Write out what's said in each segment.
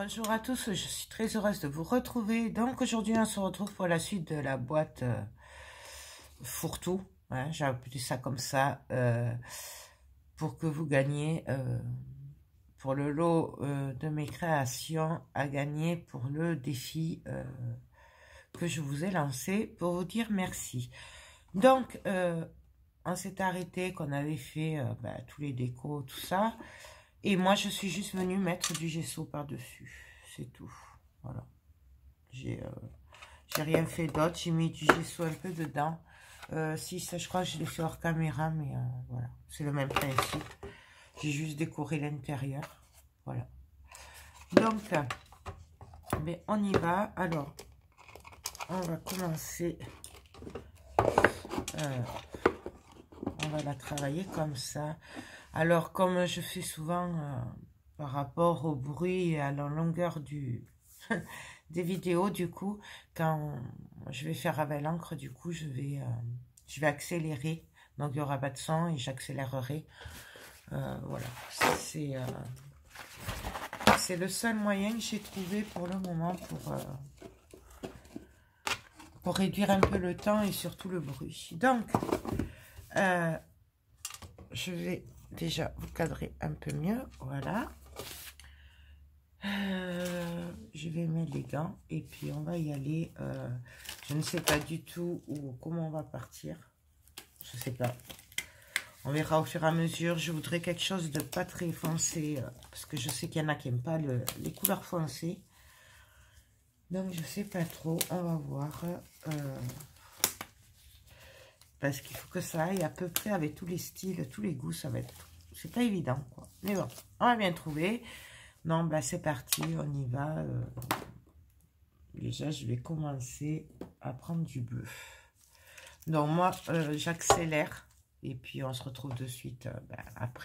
Bonjour à tous, je suis très heureuse de vous retrouver. Donc aujourd'hui on se retrouve pour la suite de la boîte fourre-tout, hein, j'ai appelé ça comme ça, pour que vous gagniez pour le lot de mes créations à gagner pour le défi que je vous ai lancé pour vous dire merci. Donc on s'est arrêté qu'on avait fait tous les décos, tout ça. Et moi, je suis juste venue mettre du gesso par-dessus. C'est tout. Voilà. J'ai rien fait d'autre. J'ai mis du gesso un peu dedans. Si, ça, je crois que je l'ai fait hors caméra, mais voilà. C'est le même principe. J'ai juste décoré l'intérieur. Voilà. Donc, mais on y va. Alors, on va commencer. On va la travailler comme ça. Alors, comme je fais souvent par rapport au bruit et à la longueur des vidéos, du coup, quand je vais faire avec l'encre, du coup, je vais accélérer. Donc, il n'y aura pas de son et j'accélérerai. Voilà. C'est le seul moyen que j'ai trouvé pour le moment pour réduire un peu le temps et surtout le bruit. Donc, je vais déjà vous cadrer un peu mieux, voilà. Je vais mettre les gants et puis on va y aller. Je ne sais pas du tout comment on va partir. Je sais pas. On verra au fur et à mesure. Je voudrais quelque chose de pas très foncé parce que je sais qu'il y en a qui n'aiment pas les couleurs foncées. Donc je sais pas trop. On va voir. Parce qu'il faut que ça aille à peu près avec tous les styles, tous les goûts. Ça va être... C'est pas évident, quoi. Mais bon, on va bien trouver. Non, bah c'est parti, on y va. Déjà, je vais commencer à prendre du bleu. Donc moi, j'accélère. Et puis, on se retrouve de suite après.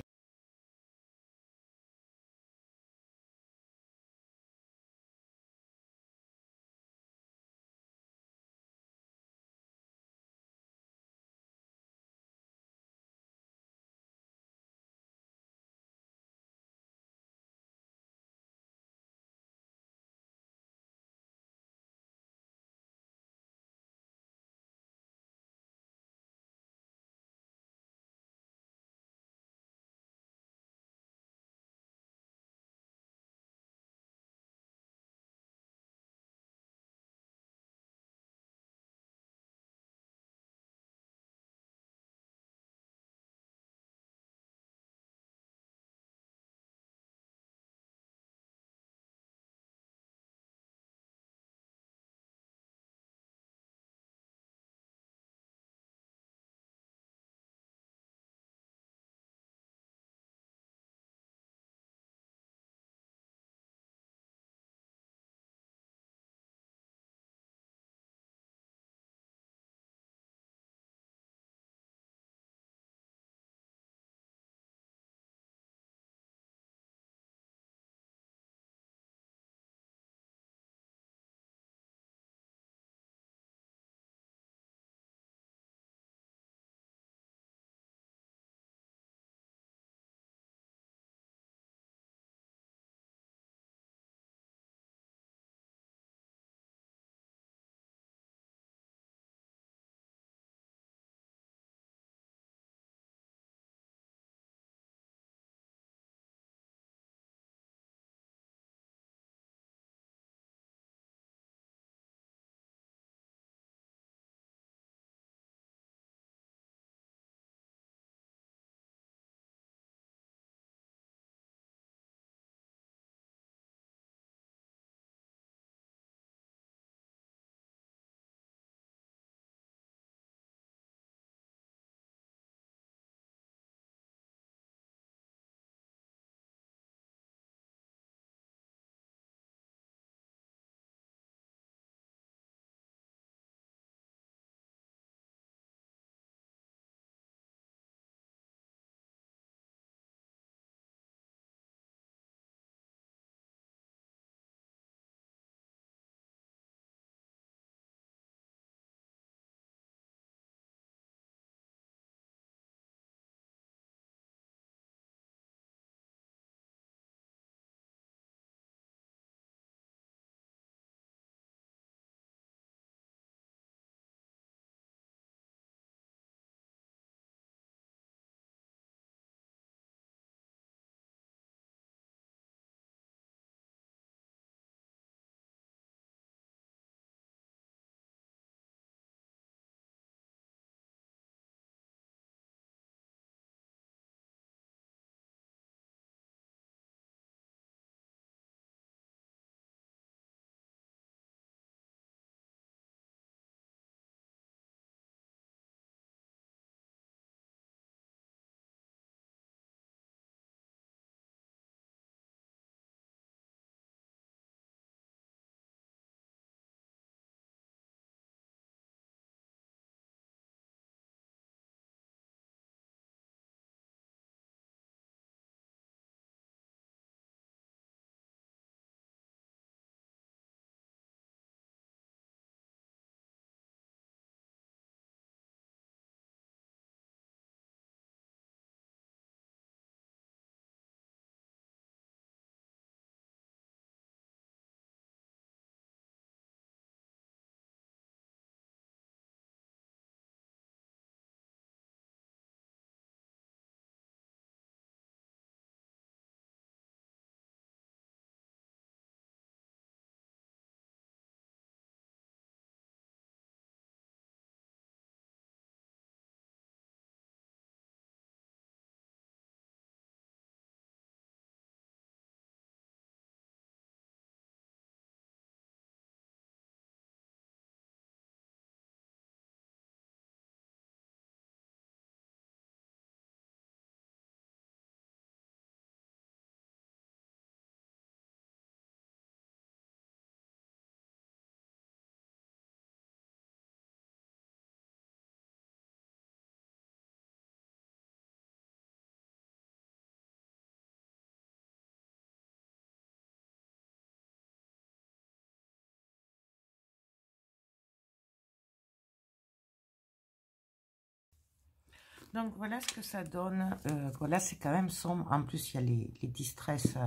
Donc voilà ce que ça donne. Voilà, c'est quand même sombre. En plus, il y a les Distress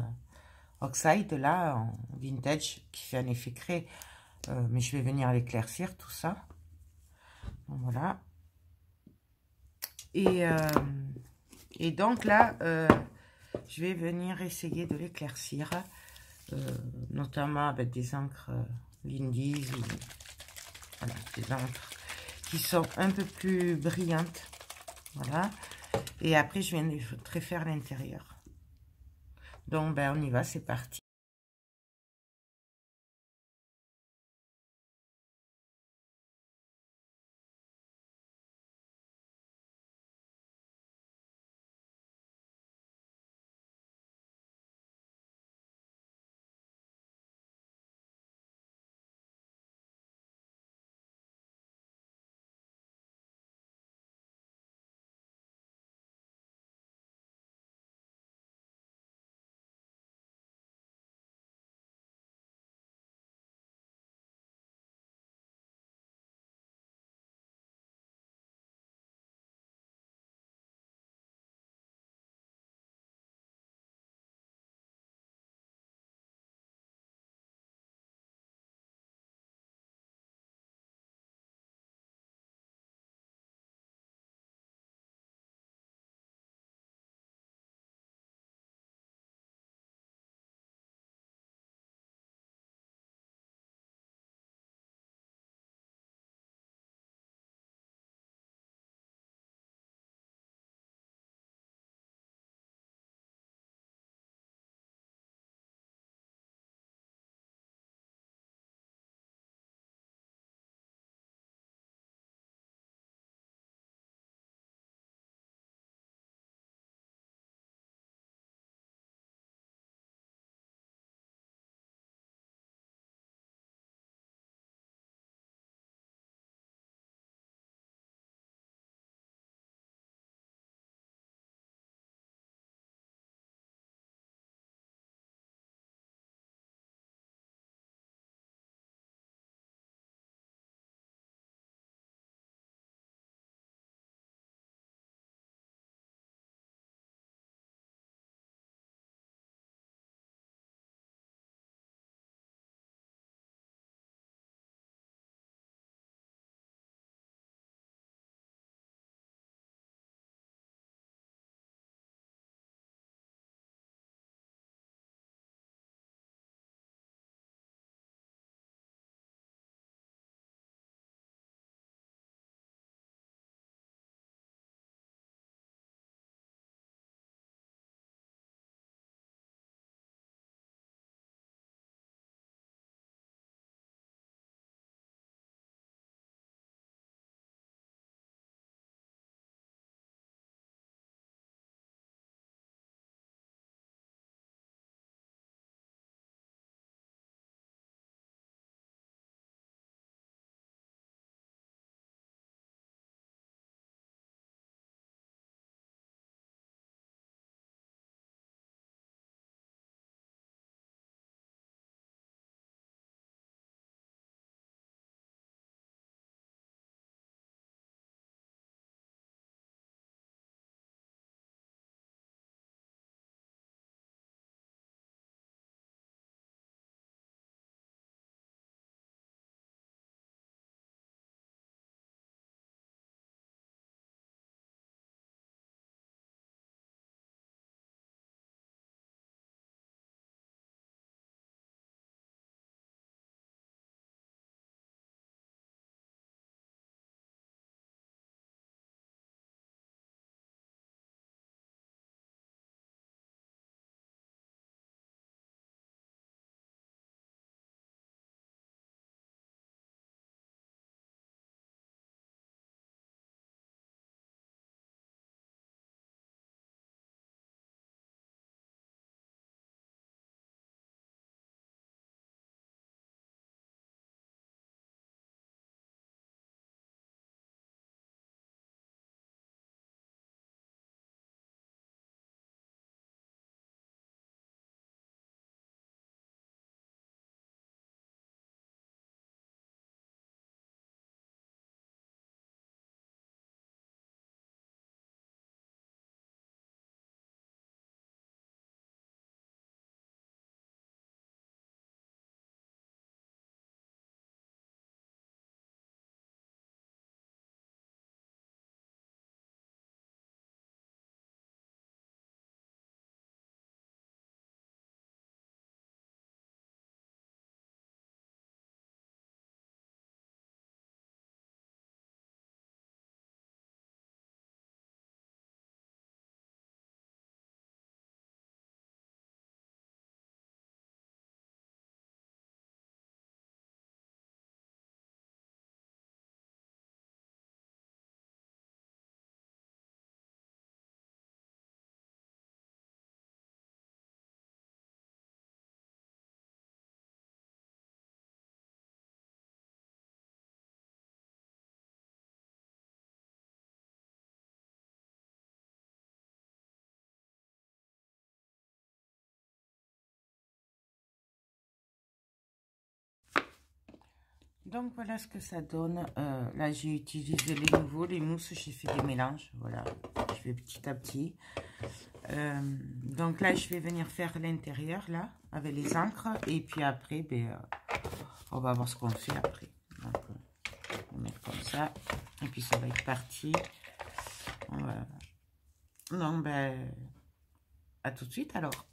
Oxide là, en vintage, qui fait un effet crée. Mais je vais venir l'éclaircir, tout ça. Donc, voilà. Et donc là, je vais venir essayer de l'éclaircir. Notamment avec des encres Lindy's. Voilà, des encres qui sont un peu plus brillantes. Voilà. Et après, je viens de refaire l'intérieur. Donc, ben, on y va, c'est parti. Donc voilà ce que ça donne. Là j'ai utilisé les nouveaux, les mousses, j'ai fait des mélanges. Voilà, je fais petit à petit. Donc là je vais venir faire l'intérieur là, avec les encres. Et puis après, ben, on va voir ce qu'on fait après. Donc on va mettre comme ça. Et puis ça va être parti. On va... Donc ben, à tout de suite alors.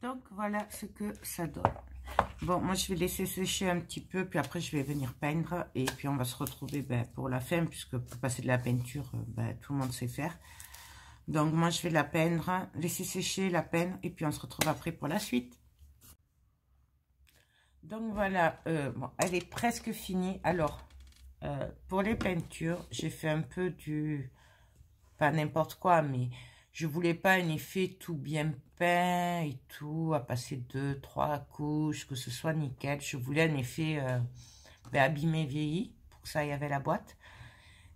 Donc voilà ce que ça donne. Bon, moi je vais laisser sécher un petit peu, puis après je vais venir peindre, et puis on va se retrouver pour la fin, puisque pour passer de la peinture, tout le monde sait faire. Donc moi je vais la peindre, laisser sécher, la peindre, et puis on se retrouve après pour la suite. Donc voilà, bon, elle est presque finie. Alors, pour les peintures, j'ai fait un peu du... pas n'importe quoi, mais je voulais pas un effet tout bien peint et tout, à passer 2-3 couches, que ce soit nickel. Je voulais un effet abîmé, vieilli, pour que ça aille avec la boîte.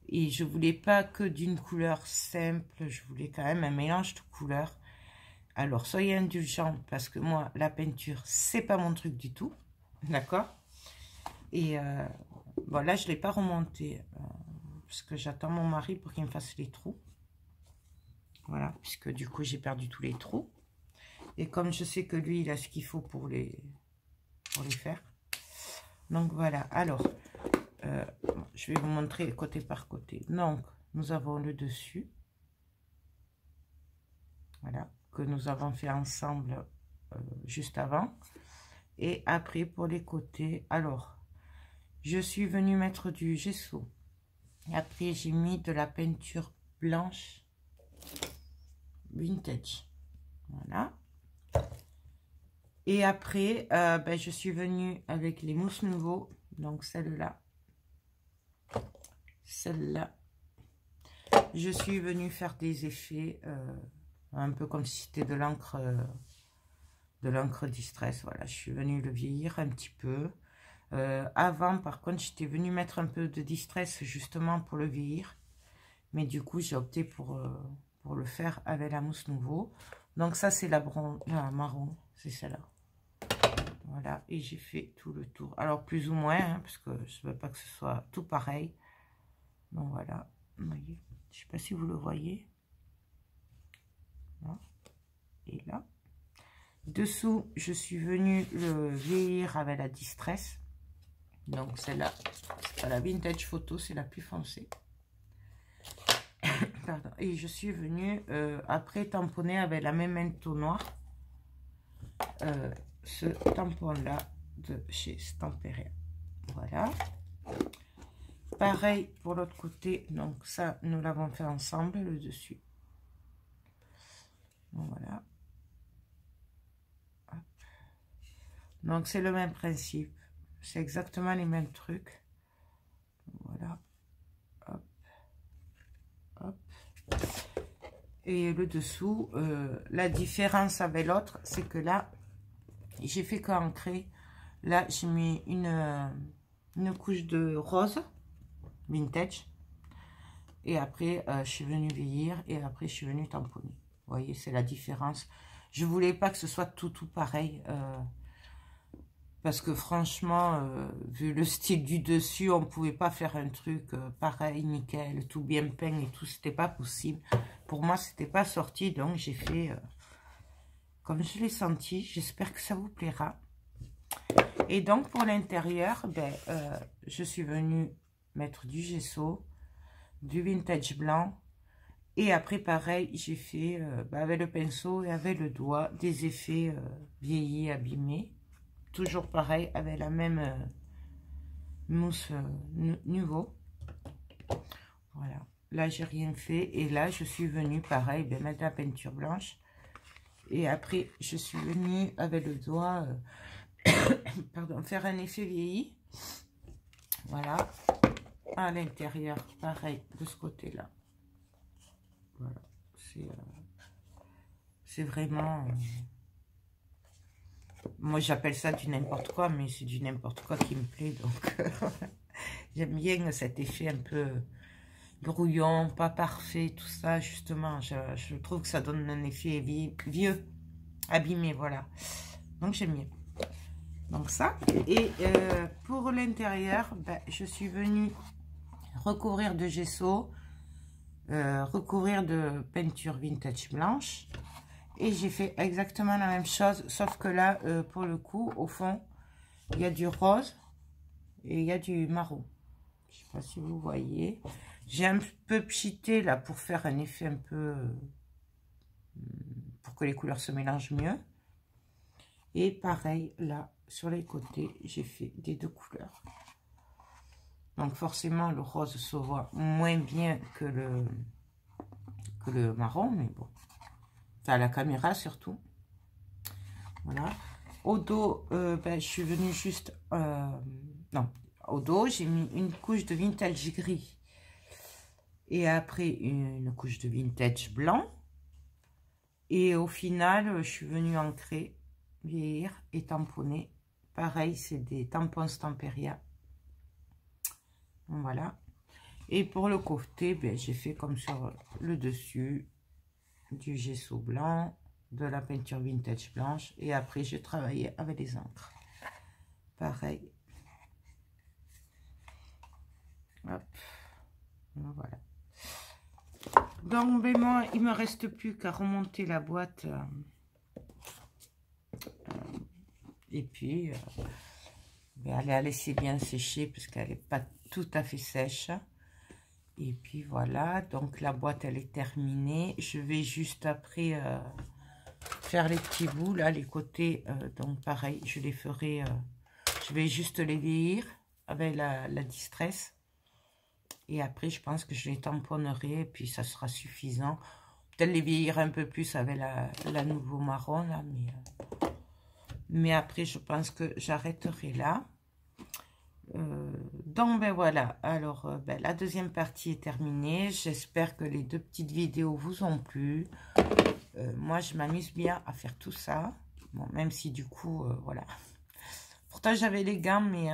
Et je voulais pas que d'une couleur simple, je voulais quand même un mélange de couleurs. Alors, soyez indulgents, parce que moi, la peinture, c'est pas mon truc du tout. D'accord? Et bon, là, je l'ai pas remonté, parce que j'attends mon mari pour qu'il me fasse les trous. Voilà, puisque du coup, j'ai perdu tous les trous. Et comme je sais que lui, il a ce qu'il faut pour les faire. Donc, voilà. Alors, je vais vous montrer côté par côté. Donc, nous avons le dessus. Voilà, que nous avons fait ensemble juste avant. Et après, pour les côtés, alors, je suis venue mettre du gesso. Et après, j'ai mis de la peinture blanche vintage. Voilà. Et après, je suis venue avec les mousses nouveau. Donc, celle-là. Celle-là. Je suis venue faire des effets, un peu comme si c'était de l'encre Distress. Voilà, je suis venue le vieillir un petit peu. Avant, par contre, j'étais venue mettre un peu de Distress justement pour le vieillir. Mais du coup, j'ai opté pour le faire avec la mousse nouveau. Donc ça, c'est la marron, c'est celle-là. Voilà, et j'ai fait tout le tour. Alors, plus ou moins, hein, parce que je ne veux pas que ce soit tout pareil. Donc voilà, vous voyez. Je ne sais pas si vous le voyez. Là. Et là. Dessous, je suis venue le vieillir avec la Distress. Donc celle-là, c'est pas la vintage photo, c'est la plus foncée. Pardon. Et je suis venue après tamponner avec la même entonnoir ce tampon-là de chez Stamperia. Voilà. Pareil pour l'autre côté. Donc ça, nous l'avons fait ensemble, le dessus. Donc, voilà. Hop. Donc c'est le même principe. C'est exactement les mêmes trucs. Voilà. Hop. Hop. Et le dessous, la différence avec l'autre, c'est que là, j'ai fait qu'ancrer. Là, j'ai mis une couche de rose vintage. Et après, je suis venue vieillir. Et après, je suis venue tamponner. Vous voyez, c'est la différence. Je voulais pas que ce soit tout pareil. Parce que franchement, vu le style du dessus, on ne pouvait pas faire un truc pareil, nickel, tout bien peint et tout. C'était pas possible. Pour moi, c'était pas sorti. Donc, j'ai fait comme je l'ai senti. J'espère que ça vous plaira. Et donc, pour l'intérieur, je suis venue mettre du gesso, du vintage blanc. Et après, pareil, j'ai fait avec le pinceau et avec le doigt des effets vieillis, abîmés. Toujours pareil, avec la même mousse nouveau. Voilà. Là, j'ai rien fait. Et là, je suis venue, pareil, mettre la peinture blanche. Et après, je suis venue avec le doigt, pardon, faire un effet vieilli. Voilà. À l'intérieur, pareil, de ce côté-là. Voilà. C'est vraiment... moi, j'appelle ça du n'importe quoi, mais c'est du n'importe quoi qui me plaît. Donc, j'aime bien cet effet un peu brouillon, pas parfait, tout ça. Justement, je trouve que ça donne un effet vieux, abîmé, voilà. Donc, j'aime bien. Donc, ça. Et pour l'intérieur, je suis venue recouvrir de gesso, recouvrir de peinture vintage blanche. Et j'ai fait exactement la même chose, sauf que là, pour le coup, au fond, il y a du rose et il y a du marron. Je ne sais pas si vous voyez. J'ai un peu pchité là pour faire un effet un peu... pour que les couleurs se mélangent mieux. Et pareil, là, sur les côtés, j'ai fait des deux couleurs. Donc forcément, le rose se voit moins bien que le marron, mais bon. À la caméra surtout. Voilà. Au dos, ben, je suis venue juste... non, au dos, j'ai mis une couche de vintage gris. Et après, une couche de vintage blanc. Et au final, je suis venue ancrer, vieillir et tamponner. Pareil, c'est des tampons Stamperia. Voilà. Et pour le côté, ben, j'ai fait comme sur le dessus, du gesso blanc, de la peinture vintage blanche. Et après, j'ai travaillé avec les encres. Pareil. Hop. Voilà. Donc, ben moi, il me reste plus qu'à remonter la boîte. Et puis, ben, elle la laisser bien sécher parce qu'elle n'est pas tout à fait sèche. Et puis voilà, donc la boîte elle est terminée. Je vais juste après faire les petits bouts là, les côtés. Donc pareil, je les ferai, je vais juste les vieillir avec la distress. Et après, je pense que je les tamponnerai et puis ça sera suffisant. Peut-être les vieillir un peu plus avec la nouveau marron là, mais après, je pense que j'arrêterai là. Donc ben voilà, alors ben, la deuxième partie est terminée. J'espère que les deux petites vidéos vous ont plu. Moi je m'amuse bien à faire tout ça, bon, même si du coup voilà, pourtant j'avais les gants, mais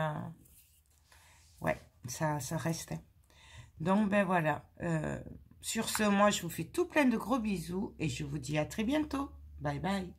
ouais, ça reste. Donc ben voilà, sur ce, moi je vous fais tout plein de gros bisous et je vous dis à très bientôt. Bye bye.